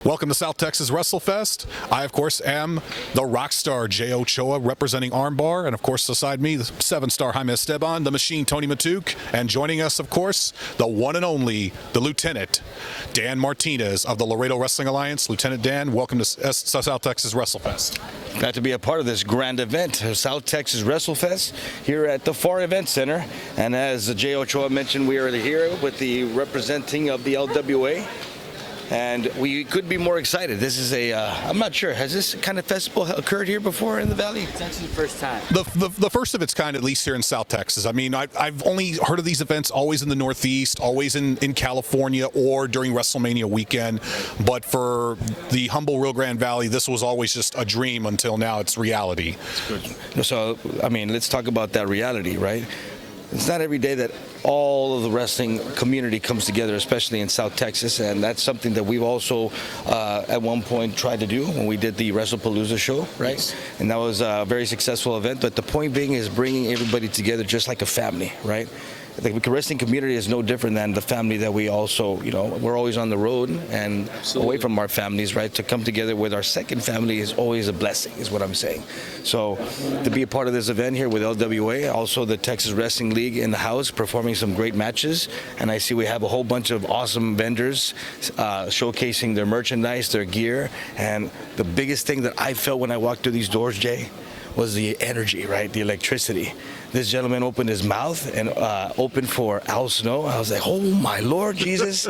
Welcome to South Texas WrestleFest. I, of course, am the rock star Jay Ochoa representing ARMBAR, and of course, beside me, the 7-star Jaime Esteban, the Machine Tony Matuk, and joining us, of course, the one and only, the Lieutenant, Dan Martinez of the Laredo Wrestling Alliance. Lieutenant Dan, welcome to South Texas WrestleFest. Glad to be a part of this grand event, South Texas WrestleFest, here at the FAR Event Center. And as Jay Ochoa mentioned, we are here with the representing of the LWA. And we could be more excited. This is I'm not sure, has this kind of festival occurred here before in the Valley? It's actually the first time. The first of its kind, at least here in South Texas. I mean, I've only heard of these events always in the Northeast, always in California, or during WrestleMania weekend. But for the humble Rio Grande Valley, this was always just a dream until now it's reality. So, I mean, let's talk about that reality, right? It's not every day that all of the wrestling community comes together, especially in South Texas, and that's something that we've also at one point tried to do when we did the WrestlePalooza show, right? Yes. And that was a very successful event, but the point being is bringing everybody together just like a family, right? The wrestling community is no different than the family that we also, we're always on the road and away from our families, right? To come together with our second family is always a blessing, is what I'm saying. So to be a part of this event here with LWA, also the Texas Wrestling League in the house, performing some great matches. And I see we have a whole bunch of awesome vendors showcasing their merchandise, their gear. And the biggest thing that I felt when I walked through these doors, Jay, was the energy, right? The electricity. This gentleman opened his mouth and opened for Al Snow. I was like, oh my Lord Jesus,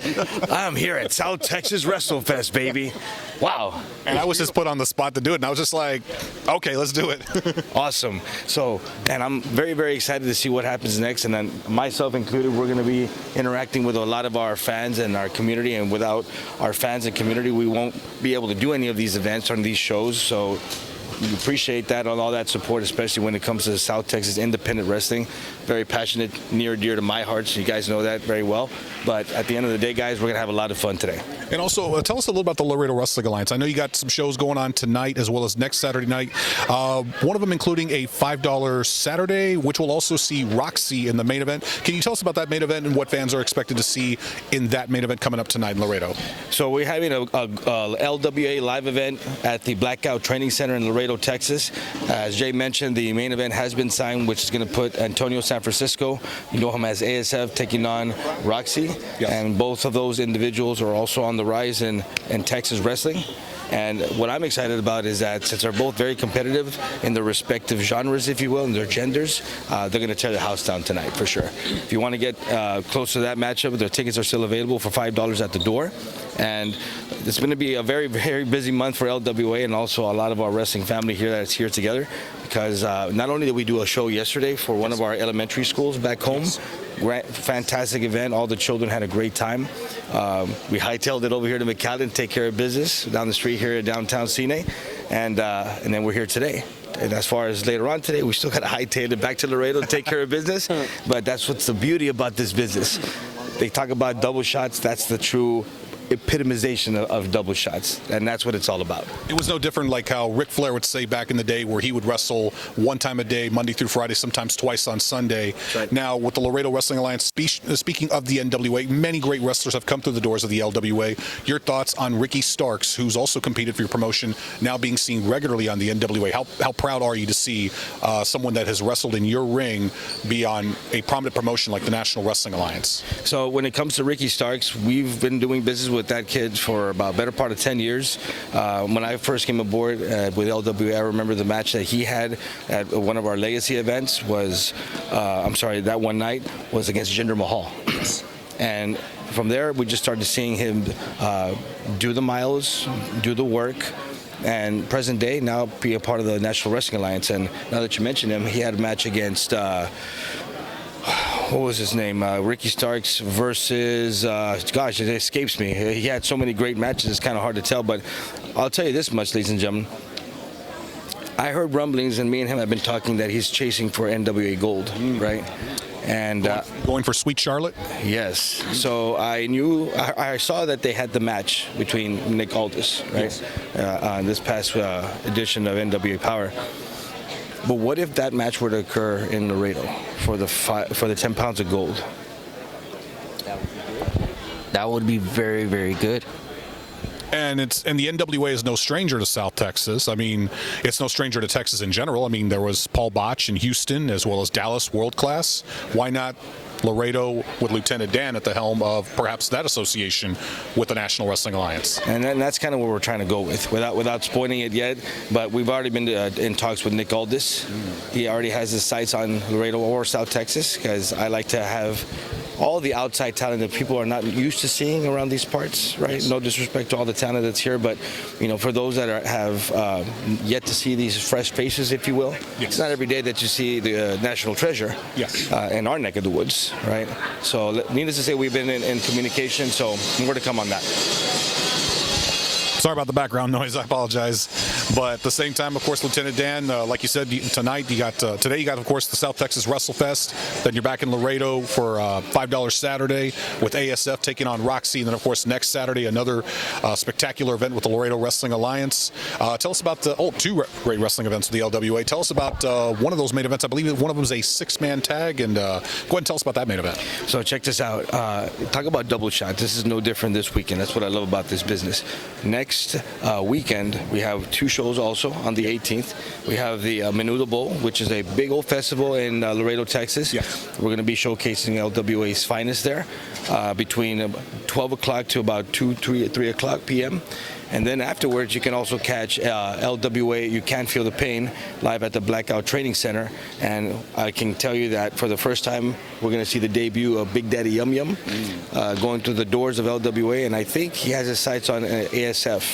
I'm here at South Texas WrestleFest, baby. Wow. And I was just put on the spot to do it, and I was just like, okay, let's do it. Awesome. So, and I'm very, very excited to see what happens next, and then myself included, we're going to be interacting with a lot of our fans and our community, and without our fans and community, we won't be able to do any of these events or these shows. So we appreciate that and all that support, especially when it comes to South Texas independent wrestling. Very passionate, near and dear to my heart, so you guys know that very well. But at the end of the day, guys, we're going to have a lot of fun today. And also, tell us a little about the Laredo Wrestling Alliance. I know you got some shows going on tonight as well as next Saturday night. One of them including a $5 Saturday, which will also see Roxy in the main event. Can you tell us about that main event and what fans are expected to see in that main event coming up tonight in Laredo? So we're having a LWA live event at the Blackout Training Center in Laredo, Texas. As Jay mentioned, the main event has been signed, which is going to put Antonio San Francisco, you know him as ASF, taking on Roxy. Yes. And both of those individuals are also on the rise in Texas wrestling. And what I'm excited about is that since they're both very competitive in their respective genres, if you will, and their genders, they're going to tear the house down tonight for sure. If you want to get close to that matchup, their tickets are still available for $5 at the door. And it's going to be a very, very busy month for LWA and also a lot of our wrestling family here that's here together, because not only did we do a show yesterday for one of our elementary schools back home, fantastic event. All the children had a great time. We hightailed it over here to McAllen, take care of business down the street here in downtown Cine, and then we're here today. And as far as later on today, we still got to hightail it back to Laredo to take care of business. But that's what's the beauty about this business. They talk about double shots. That's the true epitomization of double shots, and that's what it's all about. It was no different like how Ric Flair would say back in the day, where he would wrestle one time a day, Monday through Friday, sometimes twice on Sunday. Right. Now with the Laredo Wrestling Alliance, speaking of the NWA, many great wrestlers have come through the doors of the LWA. Your thoughts on Ricky Starks, who's also competed for your promotion, now being seen regularly on the NWA? How proud are you to see someone that has wrestled in your ring be on a prominent promotion like the National Wrestling Alliance? So when it comes to Ricky Starks, we've been doing business with that kid for about a better part of 10 years. When I first came aboard with LWA, I remember the match that he had at one of our legacy events was, that one night was against Jinder Mahal. And from there, we just started seeing him do the miles, do the work, and present day now be a part of the National Wrestling Alliance. And now that you mention him, he had a match against what was his name? Ricky Starks versus, gosh, it escapes me. He had so many great matches, it's kind of hard to tell, but I'll tell you this much, ladies and gentlemen. I heard rumblings, and me and him have been talking, that he's chasing for NWA gold, right? And going for Sweet Charlotte? Yes. So I saw that they had the match between Nick Aldis, right? Yes. On this past edition of NWA Power. But what if that match were to occur in Laredo for the 10 pounds of gold? That would be very, very good. And the NWA is no stranger to South Texas. I mean, it's no stranger to Texas in general. I mean, there was Paul Botch in Houston as well as Dallas, world class. Why not Laredo with Lieutenant Dan at the helm of perhaps that association with the National Wrestling Alliance? And then that's kind of where we're trying to go with, without spoiling it yet. But we've already been in talks with Nick Aldis. He already has his sights on Laredo or South Texas, because I like to have all the outside talent that people are not used to seeing around these parts, right? No disrespect to all the talent that's here, but for those that have yet to see these fresh faces, if you will, it's not every day that you see the national treasure in our neck of the woods, right? So needless to say, we've been in communication, so more to come on that. Sorry about the background noise. I apologize. But at the same time, of course, Lieutenant Dan, like you said, tonight today you got, of course, the South Texas WrestleFest. Then you're back in Laredo for $5 Saturday with ASF taking on Roxy. And then, of course, next Saturday, another spectacular event with the Laredo Wrestling Alliance. Tell us about two great wrestling events with the LWA. Tell us about one of those main events. I believe one of them is a 6-man tag. And go ahead and tell us about that main event. So check this out. Talk about double shot. This is no different this weekend. That's what I love about this business. Next weekend, we have two shows also on the 18th. We have the Menudo Bowl, which is a big old festival in Laredo, Texas. We're going to be showcasing LWA's finest there between 12 o'clock to about 3 o'clock p.m. And then afterwards, you can also catch LWA, You Can't Feel the Pain, live at the Blackout Training Center. And I can tell you that for the first time, we're going to see the debut of Big Daddy Yum Yum going through the doors of LWA. And I think he has his sights on ASF.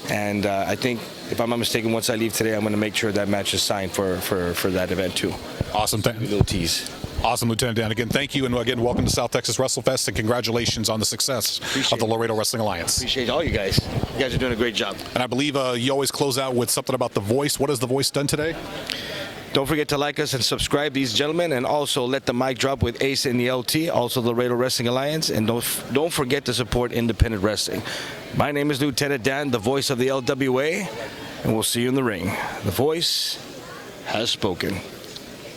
And I think, if I'm not mistaken, once I leave today, I'm going to make sure that match is signed for that event too. Awesome. A little tease. Awesome, Lieutenant Dan. Again, thank you, and again, welcome to South Texas WrestleFest, and congratulations on the success of the Laredo Wrestling Alliance. Appreciate all you guys. You guys are doing a great job. And I believe you always close out with something about The Voice. What has The Voice done today? Don't forget to like us and subscribe, these gentlemen, and also let the mic drop with Ace and the LT, also the Laredo Wrestling Alliance, and don't forget to support independent wrestling. My name is Lieutenant Dan, the voice of the LWA, and we'll see you in the ring. The Voice has spoken.